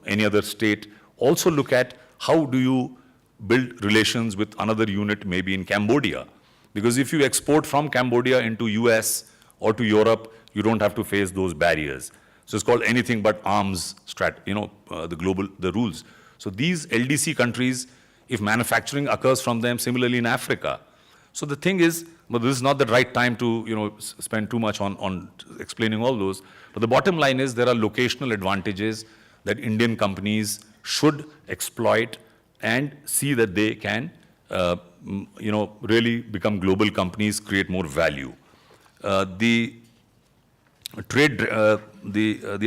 any other state, also look at how do you build relations with another unit maybe in Cambodia. Because if you export from Cambodia into US or to Europe, you don't have to face those barriers. So it's called anything but arms the rules. So these LDC countries, if manufacturing occurs from them, similarly in Africa. So the thing is, but this is not the right time to spend too much on explaining all those. But the bottom line is there are locational advantages that Indian companies should exploit and see that they can really become global companies, create more value. The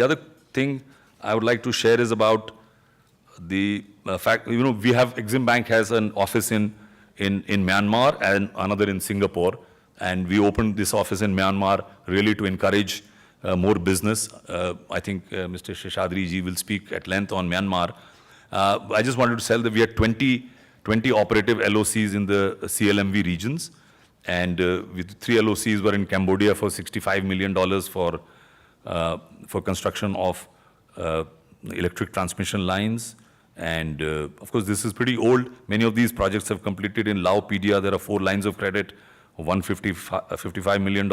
other thing I would like to share is about the fact, we have, Exim Bank has an office in Myanmar and another in Singapore. And we opened this office in Myanmar really to encourage more business. I think Mr. Seshadri ji will speak at length on Myanmar. I just wanted to tell that we had 20 operative LOCs in the CLMV regions. And with 3 LOCs were in Cambodia for $65 million for construction of electric transmission lines. And of course, this is pretty old. Many of these projects have completed in Lao PDR. There are 4 lines of credit of $155 million.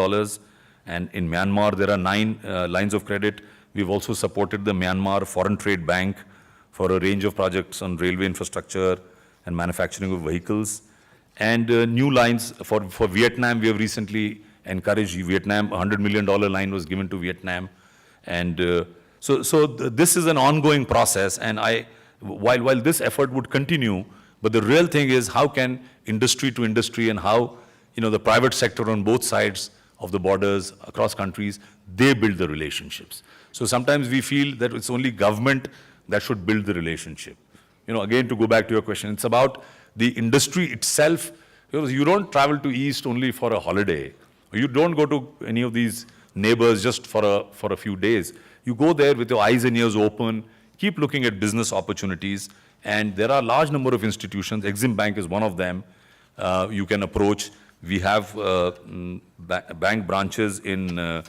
And in Myanmar, there are 9 lines of credit. We've also supported the Myanmar Foreign Trade Bank for a range of projects on railway infrastructure and manufacturing of vehicles. And new lines for Vietnam, we have recently encouraged Vietnam. A $100 million line was given to Vietnam. And so this is an ongoing process. And while this effort would continue, but the real thing is how can industry to industry and how the private sector on both sides of the borders across countries, they build the relationships. So sometimes we feel that it's only government that should build the relationship. Again, to go back to your question, it's about the industry itself. You don't travel to East only for a holiday. You don't go to any of these neighbors just for a few days. You go there with your eyes and ears open, keep looking at business opportunities, and there are a large number of institutions. Exim Bank is one of them. You can approach. We have bank branches in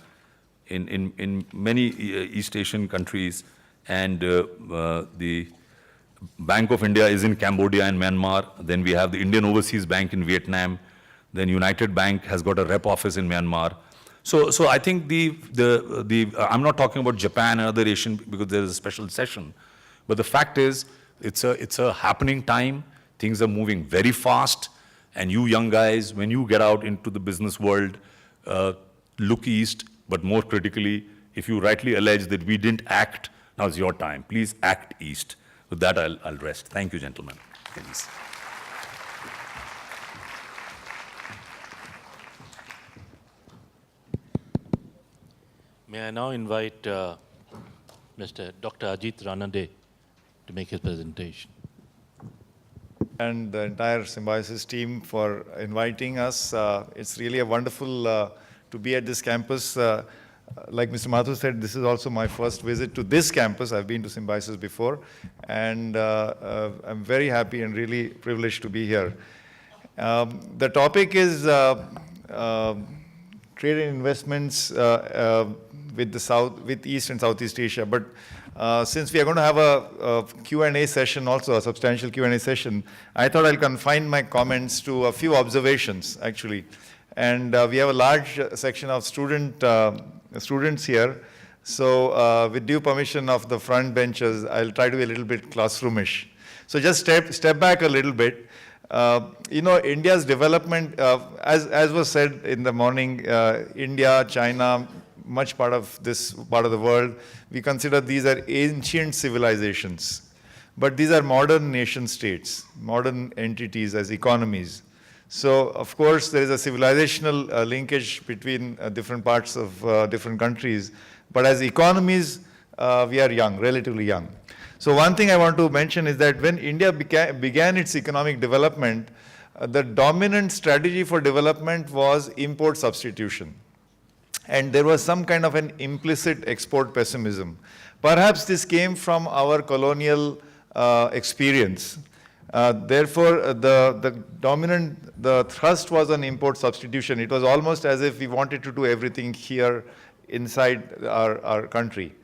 many East Asian countries, and the Bank of India is in Cambodia and Myanmar. Then we have the Indian Overseas Bank in Vietnam. Then United Bank has got a rep office in Myanmar. So I think I'm not talking about Japan and other Asian because there is a special session, but the fact is it's a happening time. Things are moving very fast, and you young guys, when you get out into the business world, look east. But more critically, if you rightly allege that we didn't act, now's your time. Please act east. With that, I'll rest. Thank you, gentlemen. Please. May I now invite Dr. Ajit Ranade to make his presentation. And the entire Symbiosis team for inviting us. It's really a wonderful to be at this campus. Like Mr. Mathur said, this is also my first visit to this campus. I've been to Symbiosis before, and I'm very happy and really privileged to be here. The topic is trade and investments with East and Southeast Asia. But since we are going to have a Q&A session also, a substantial Q&A session, I thought I'll confine my comments to a few observations, actually. And we have a large section of students here. So with due permission of the front benches, I'll try to be a little bit classroomish. So just step back a little bit. India's development, as was said in the morning, India, China, much part of this part of the world, we consider these are ancient civilizations. But these are modern nation states, modern entities as economies. So, of course, there is a civilizational linkage between different parts of different countries. But as economies, we are young, relatively young. So one thing I want to mention is that when India began its economic development, the dominant strategy for development was import substitution. And there was some kind of an implicit export pessimism. Perhaps this came from our colonial experience. Therefore, the thrust was on import substitution. It was almost as if we wanted to do everything here inside our country.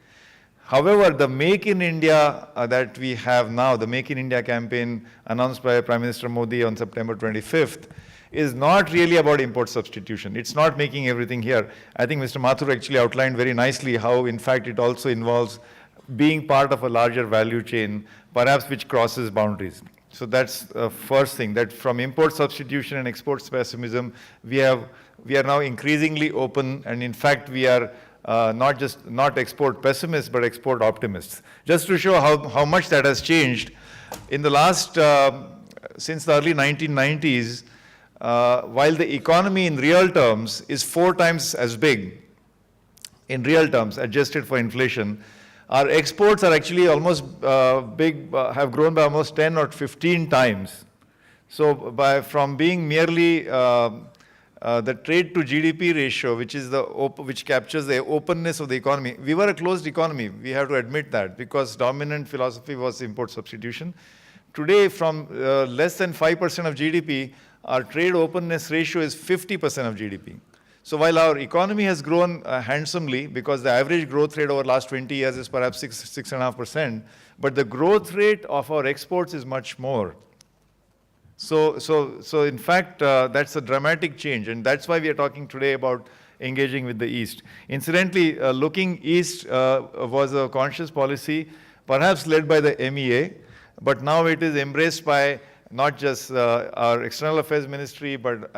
However, the Make in India that we have now, the Make in India campaign announced by Prime Minister Modi on September 25th, is not really about import substitution. It's not making everything here. I think Mr. Mathur actually outlined very nicely how, in fact, it also involves being part of a larger value chain, perhaps which crosses boundaries. So that's the first thing, that from import substitution and export pessimism, we are now increasingly open, and in fact, we are not export pessimists, but export optimists. Just to show how much that has changed, in the last, since the early 1990s, while the economy in real terms is 4 times as big, in real terms, adjusted for inflation, our exports are actually almost have grown by almost 10 or 15 times. So from being merely the trade to GDP ratio, which captures the openness of the economy. We were a closed economy, we have to admit that, because dominant philosophy was import substitution. Today, from less than 5% of GDP, our trade openness ratio is 50% of GDP. So while our economy has grown handsomely, because the average growth rate over the last 20 years is perhaps 6.5%, but the growth rate of our exports is much more. So in fact, that's a dramatic change, and that's why we are talking today about engaging with the East. Incidentally, looking East was a conscious policy, perhaps led by the MEA, but now it is embraced by not just our External Affairs Ministry, but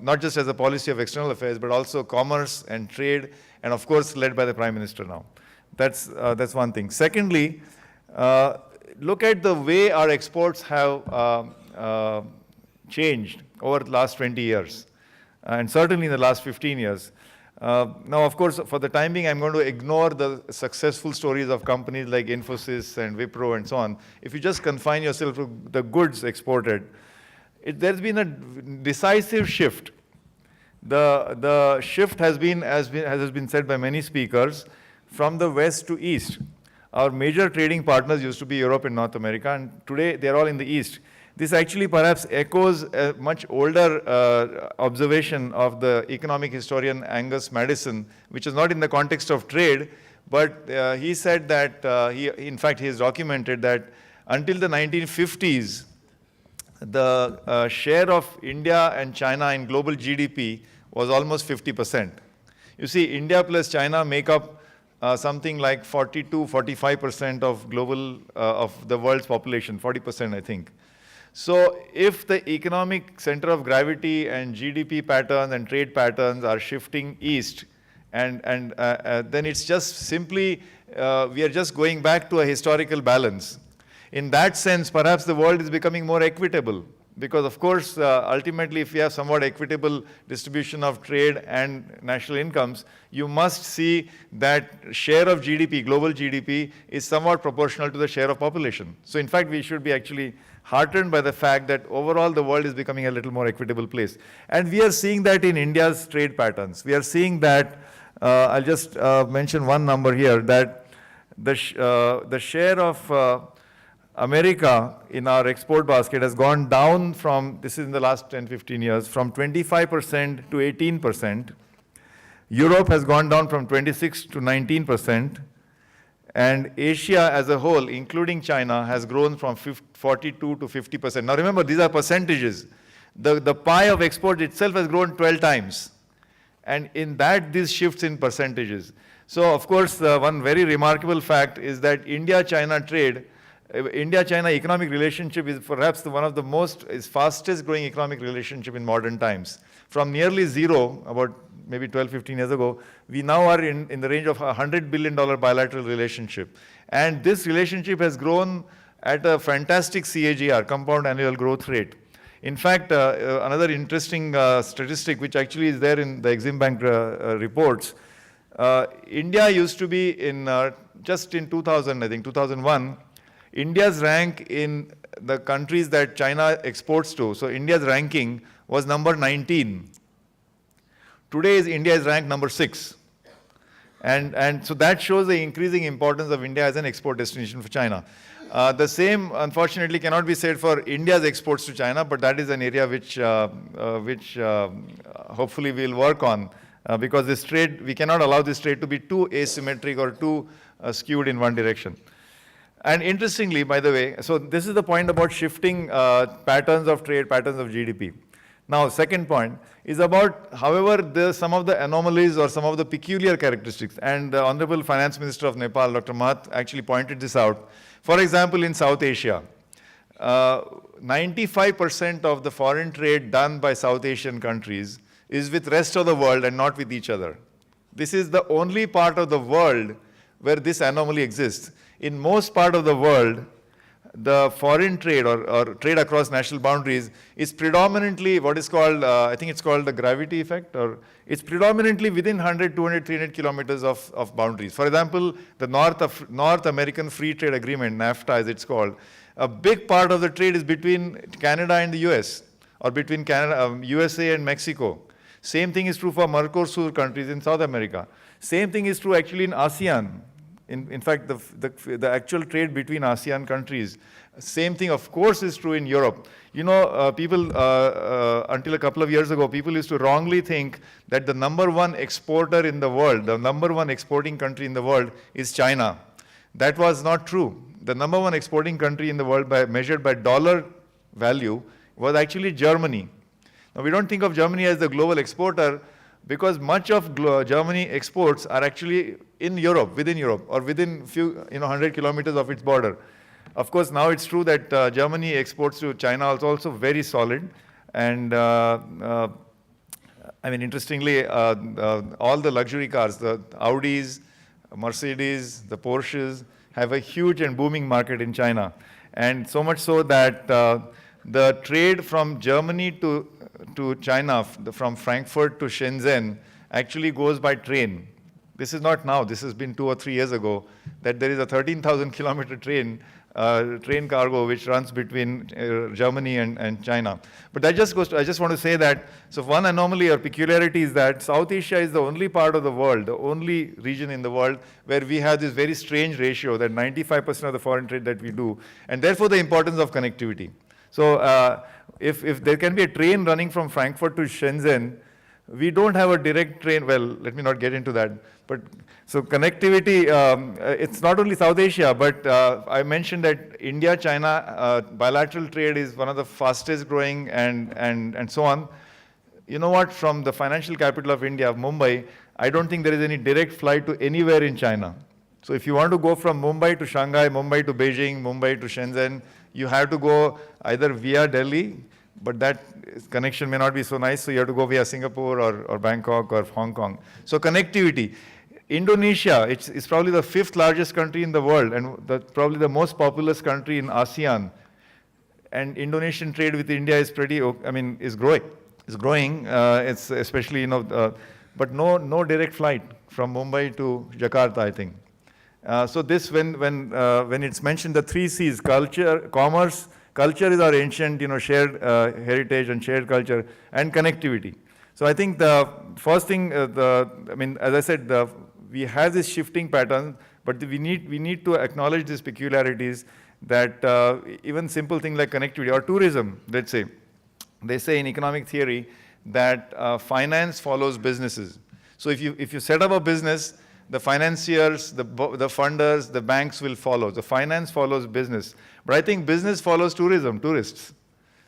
not just as a policy of external affairs, but also commerce and trade, and of course led by the Prime Minister now. That's one thing. Secondly, look at the way our exports have changed over the last 20 years, and certainly in the last 15 years. Now, of course, for the time being, I'm going to ignore the successful stories of companies like Infosys and Wipro and so on. If you just confine yourself to the goods exported, there's been a decisive shift. The shift has been said by many speakers, from the west to east. Our major trading partners used to be Europe and North America, and today they're all in the east. This actually perhaps echoes a much older observation of the economic historian Angus Maddison, which is not in the context of trade, but he said that, in fact, he has documented that until the 1950s, the share of India and China in global GDP was almost 50%. You see, India plus China make up something like 42-45% of of the world's population, 40%, I think. So if the economic center of gravity and GDP patterns and trade patterns are shifting east, and then it's just simply, we are just going back to a historical balance. In that sense, perhaps the world is becoming more equitable, because of course, ultimately, if we have somewhat equitable distribution of trade and national incomes, you must see that share of GDP, global GDP, is somewhat proportional to the share of population. So in fact, we should be actually heartened by the fact that overall the world is becoming a little more equitable place. And we are seeing that in India's trade patterns. We are seeing that, I'll just mention one number here, that the share of America in our export basket has gone down from, this is in the last 10-15 years, from 25% to 18%. Europe has gone down from 26 to 19%. And Asia as a whole, including China, has grown from 42 to 50%. Now remember, these are percentages. The pie of export itself has grown 12 times. And in that, this shifts in percentages. So of course, one very remarkable fact is that India-China trade, India-China economic relationship is perhaps one of the fastest growing economic relationship in modern times. From nearly zero, about maybe 12, 15 years ago, we now are in the range of a $100 billion bilateral relationship. And this relationship has grown at a fantastic CAGR, compound annual growth rate. In fact, another interesting statistic, which actually is there in the Exim Bank reports, India used to be just in 2000, I think, 2001, India's rank in the countries that China exports to, so India's ranking was number 19. Today, India is ranked number 6. And so that shows the increasing importance of India as an export destination for China. The same, unfortunately, cannot be said for India's exports to China, but that is an area which hopefully we'll work on, because this trade, we cannot allow this trade to be too asymmetric or too skewed in one direction. And interestingly, by the way, so this is the point about shifting patterns of trade, patterns of GDP. Now, second point is about, however, some of the anomalies or some of the peculiar characteristics, and the Honorable Finance Minister of Nepal, Dr. Mahat, actually pointed this out. For example, in South Asia, 95% of the foreign trade done by South Asian countries is with rest of the world and not with each other. This is the only part of the world where this anomaly exists. In most part of the world, the foreign trade or trade across national boundaries is predominantly what is called, I think it's called the gravity effect, or it's predominantly within 100, 200, 300 kilometers of boundaries. For example, the North American Free Trade Agreement, NAFTA as it's called, a big part of the trade is between Canada and the US, or between Canada, USA and Mexico. Same thing is true for Mercosur countries in South America. Same thing is true actually in ASEAN. In fact, the actual trade between ASEAN countries, same thing of course is true in Europe. You know, people, until a couple of years ago, people used to wrongly think that the #1 exporter in the world, the #1 exporting country in the world is China. That was not true. The #1 exporting country in the world measured by dollar value was actually Germany. Now, we don't think of Germany as the global exporter because much of Germany exports are actually in Europe, within Europe, or within few, 100 kilometers of its border. Of course, now it's true that Germany exports to China is also very solid. And I mean, interestingly, all the luxury cars, the Audis, Mercedes, the Porsches, have a huge and booming market in China. And so much so that the trade from Germany to China, from Frankfurt to Shenzhen, actually goes by train. This is not now, this has been 2 or 3 years ago, that there is a 13,000 kilometer train cargo which runs between Germany and China. But that just goes to, I just want to say that, so one anomaly or peculiarity is that South Asia is the only part of the world, the only region in the world where we have this very strange ratio that 95% of the foreign trade that we do, and therefore the importance of connectivity. So if there can be a train running from Frankfurt to Shenzhen, we don't have a direct train, well, let me not get into that, but so connectivity, it's not only South Asia, but I mentioned that India-China bilateral trade is one of the fastest growing and so on. You know what, from the financial capital of India, Mumbai, I don't think there is any direct flight to anywhere in China. So if you want to go from Mumbai to Shanghai, Mumbai to Beijing, Mumbai to Shenzhen, you have to go either via Delhi, but that connection may not be so nice, so you have to go via Singapore or Bangkok or Hong Kong. So connectivity. Indonesia, it's probably the 5th largest country in the world and probably the most populous country in ASEAN. And Indonesian trade with India is is growing. It's growing, it's especially, but no direct flight from Mumbai to Jakarta, I think. So this, when it's mentioned, the 3 C's, culture, commerce, culture is our ancient, shared heritage and shared culture, and connectivity. So I think the first thing, as I said, we have this shifting pattern, but we need to acknowledge these peculiarities that even simple things like connectivity or tourism, let's say, they say in economic theory that finance follows businesses. So if you set up a business, the financiers, the funders, the banks will follow. The finance follows business. But I think business follows tourism, tourists.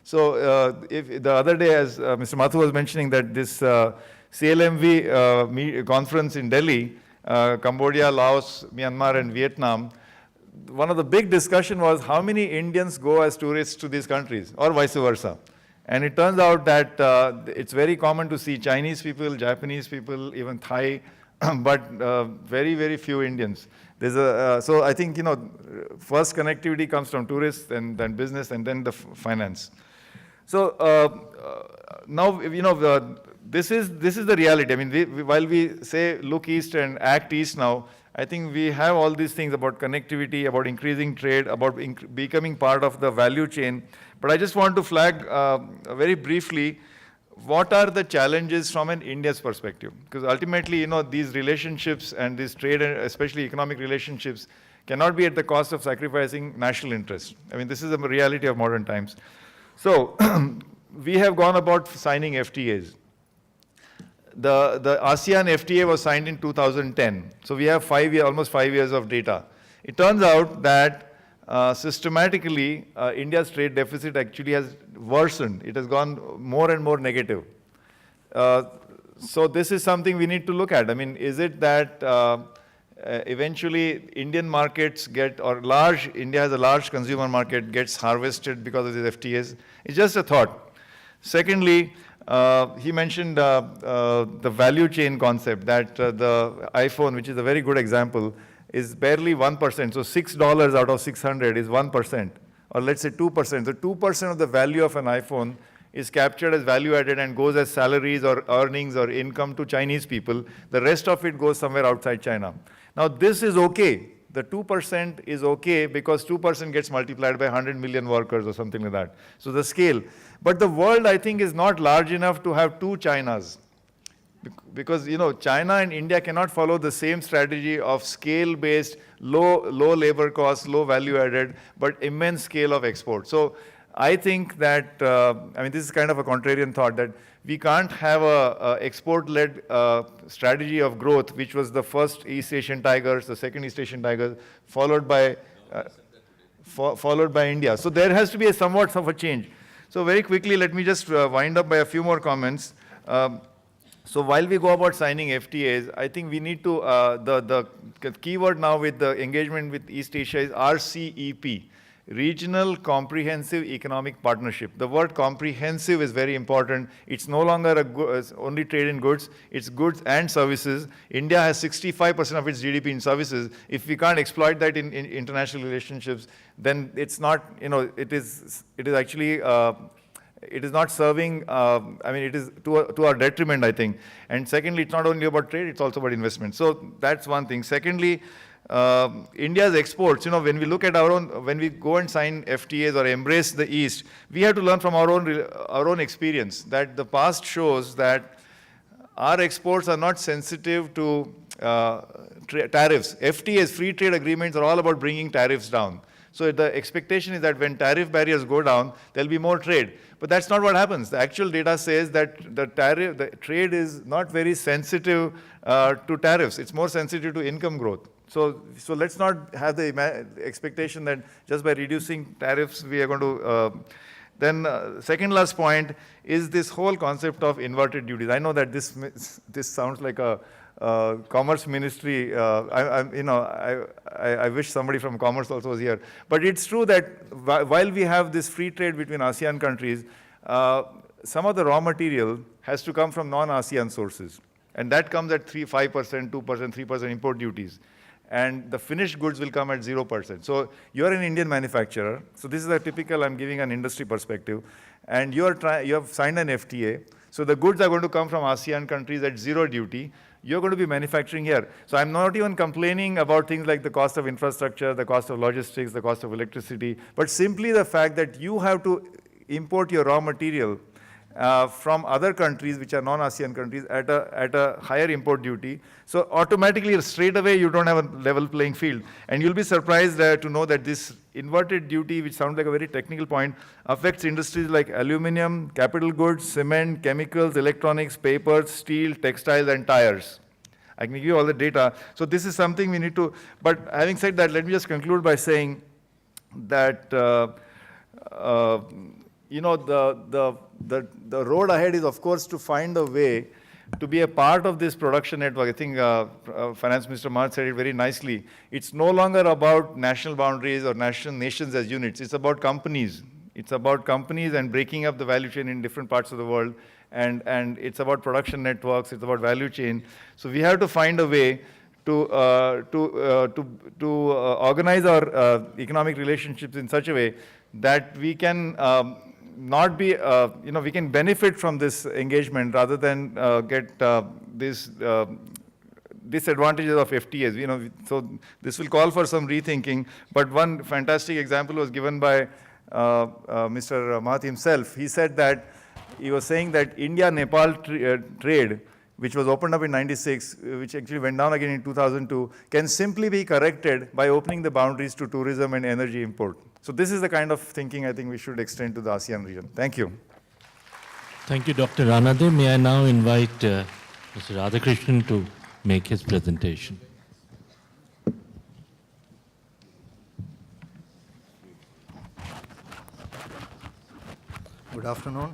So if the other day, as Mr. Mathur was mentioning, that this CLMV conference in Delhi, Cambodia, Laos, Myanmar, and Vietnam, one of the big discussion was how many Indians go as tourists to these countries, or vice versa. And it turns out that it's very common to see Chinese people, Japanese people, even Thai, but very, very few Indians. So I think, first connectivity comes from tourists, and then business, and then the finance. So now, this is the reality. I mean, while we say look east and act east now, I think we have all these things about connectivity, about increasing trade, about becoming part of the value chain. But I just want to flag very briefly, what are the challenges from an India's perspective? Because ultimately, these relationships and this trade, and especially economic relationships, cannot be at the cost of sacrificing national interest. I mean, this is the reality of modern times. So we have gone about signing FTAs. the ASEAN FTA was signed in 2010. So we have almost 5 years of data. It turns out that systematically, India's trade deficit actually has worsened. It has gone more and more negative. So this is something we need to look at. I mean, is it that eventually Indian markets India has a large consumer market, gets harvested because of these FTAs? It's just a thought. Secondly, he mentioned the value chain concept, that the iPhone, which is a very good example, is barely 1%. So $6 out of 600 is 1%, or let's say 2%. So 2% of the value of an iPhone is captured as value added and goes as salaries or earnings or income to Chinese people. The rest of it goes somewhere outside China. Now this is okay. The 2% is okay because 2% gets multiplied by 100 million workers or something like that. So the scale. But the world, I think, is not large enough to have two Chinas. Because, you know, China and India cannot follow the same strategy of scale-based, low labor costs, low value added, but immense scale of export. So I think that, I mean, this is kind of a contrarian thought, that we can't have a export-led strategy of growth, which was the first East Asian tigers, the second East Asian tigers, followed by India. So there has to be somewhat of a change. So very quickly, let me just wind up by a few more comments. So while we go about signing FTAs, I think we need to, the keyword now with the engagement with East Asia is RCEP, Regional Comprehensive Economic Partnership. The word comprehensive is very important. It's no longer only trade in goods, it's goods and services. India has 65% of its GDP in services. If we can't exploit that in international relationships, then it's not, you know, it is actually, it is not serving, I mean, it is to our detriment, I think. And secondly, it's not only about trade, it's also about investment. So that's one thing. Secondly, India's exports, you know, when we look at our own, when we go and sign FTAs or embrace the East, we have to learn from our own experience, that the past shows that our exports are not sensitive to tariffs. FTAs, free trade agreements, are all about bringing tariffs down. So the expectation is that when tariff barriers go down, there'll be more trade. But that's not what happens. The actual data says that the trade is not very sensitive to tariffs. It's more sensitive to income growth. So let's not have the expectation that just by reducing tariffs, we are going to. Then second last point is this whole concept of inverted duties. I know that this sounds like a commerce ministry. I wish somebody from commerce also was here. But it's true that while we have this free trade between ASEAN countries, some of the raw material has to come from non-ASEAN sources. And that comes at 5%, 2%, 3% import duties. And the finished goods will come at 0%. So you're an Indian manufacturer. So this is a typical, I'm giving an industry perspective. And you have signed an FTA. So the goods are going to come from ASEAN countries at 0 duty. You're going to be manufacturing here. So I'm not even complaining about things like the cost of infrastructure, the cost of logistics, the cost of electricity, but simply the fact that you have to import your raw material from other countries which are non-ASEAN countries at a higher import duty. So automatically, straight away, you don't have a level playing field. And you'll be surprised to know that this inverted duty, which sounds like a very technical point, affects industries like aluminum, capital goods, cement, chemicals, electronics, papers, steel, textiles, and tires. I can give you all the data. So this is something we need to, but having said that, let me just conclude by saying that, you know, the road ahead is, of course, to find a way to be a part of this production network. I think Finance Minister Mahath said it very nicely. It's no longer about national boundaries or nations as units. It's about companies. It's about companies and breaking up the value chain in different parts of the world. And it's about production networks. It's about value chain. So we have to find a way to organize our economic relationships in such a way that we can not be, you know, we can benefit from this engagement rather than get these disadvantages of FTAs. You know, so this will call for some rethinking. But one fantastic example was given by Mr. Mahath himself. He said that he was saying that India-Nepal trade, which was opened up in '96, which actually went down again in 2002, can simply be corrected by opening the boundaries to tourism and energy import. So this is the kind of thinking I think we should extend to the ASEAN region. Thank you. Thank you, Dr. Ranade. May I now invite Mr. Radhakrishnan to make his presentation. Good afternoon.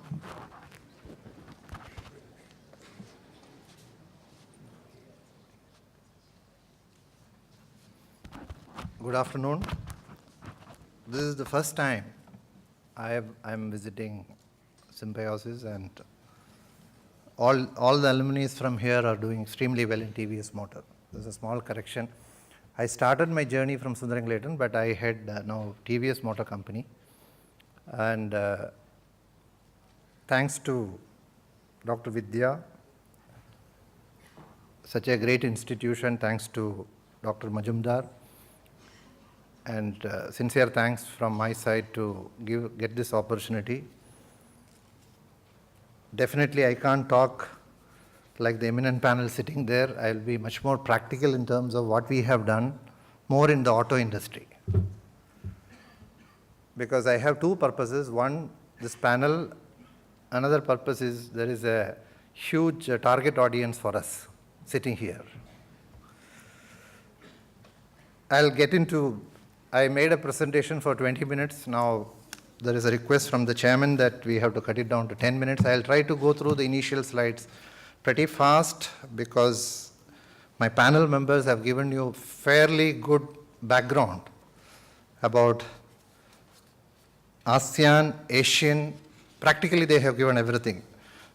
Good afternoon. This is the first time I'm visiting Symbiosis, and all the alumni from here are doing extremely well in TVS Motor. There's a small correction. I started my journey from Sundaram-Clayton, but I head now TVS Motor Company. And thanks to Dr. Vidya, such a great institution, thanks to Dr. Majumdar, and sincere thanks from my side to get this opportunity. Definitely, I can't talk like the eminent panel sitting there. I'll be much more practical in terms of what we have done, more in the auto industry. Because I have two purposes. One, this panel. Another purpose is there is a huge target audience for us sitting here. I made a presentation for 20 minutes. Now there is a request from the chairman that we have to cut it down to 10 minutes. I'll try to go through the initial slides pretty fast because my panel members have given you fairly good background about ASEAN, Asian. Practically they have given everything.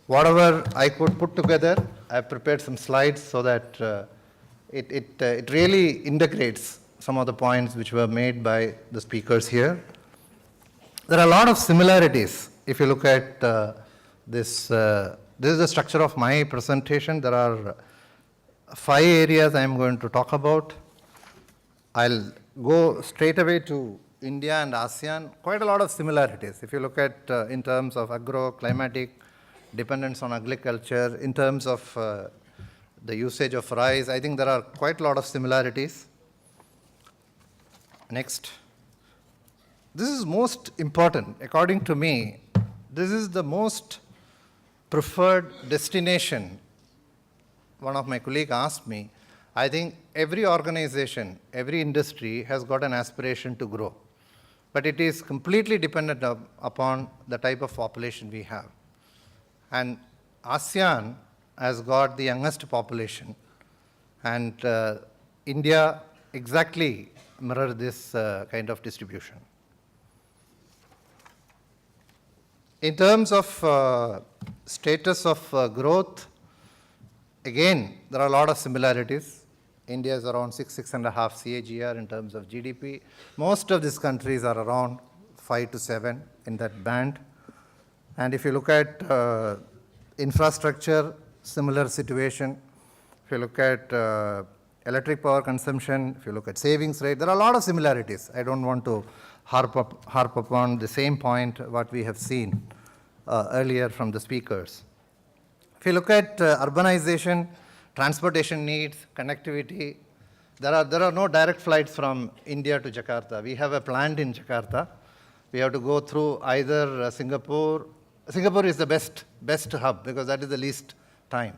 Whatever I could put together, I've prepared some slides so that it really integrates some of the points which were made by the speakers here. There are a lot of similarities. If you look at this is the structure of my presentation. There are 5 areas I'm going to talk about. I'll go straight away to India and ASEAN. Quite a lot of similarities. If you look at in terms of agro-climatic dependence on agriculture, in terms of the usage of rice, I think there are quite a lot of similarities. Next. This is most important. According to me, this is the most preferred destination. One of my colleagues asked me, I think every organization, every industry has got an aspiration to grow. But it is completely dependent upon the type of population we have. And ASEAN has got the youngest population. And India exactly mirrors this kind of distribution. In terms of status of growth, again, there are a lot of similarities. India is around 6.5 CAGR in terms of GDP. Most of these countries are around 5 to 7 in that band. And if you look at infrastructure, similar situation. If you look at electric power consumption, if you look at savings rate, there are a lot of similarities. I don't want to harp upon the same point what we have seen earlier from the speakers. If you look at urbanization, transportation needs, connectivity, there are no direct flights from India to Jakarta. We have a plant in Jakarta. We have to go through either Singapore. Singapore is the best hub because that is the least time.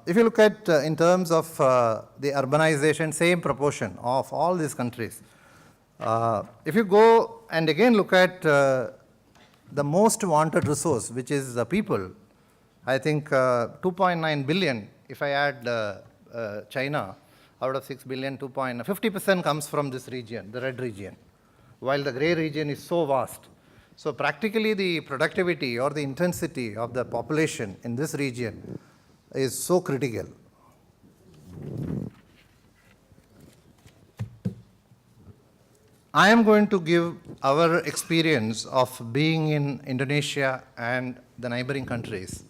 If you look at in terms of the urbanization, same proportion of all these countries. If you go and again look at the most wanted resource, which is the people, I think 2.9 billion, if I add China, out of 6 billion, 50% comes from this region, the red region, while the gray region is so vast. So practically the productivity or the intensity of the population in this region is so critical. I am going to give our experience of being in Indonesia and the neighboring countries.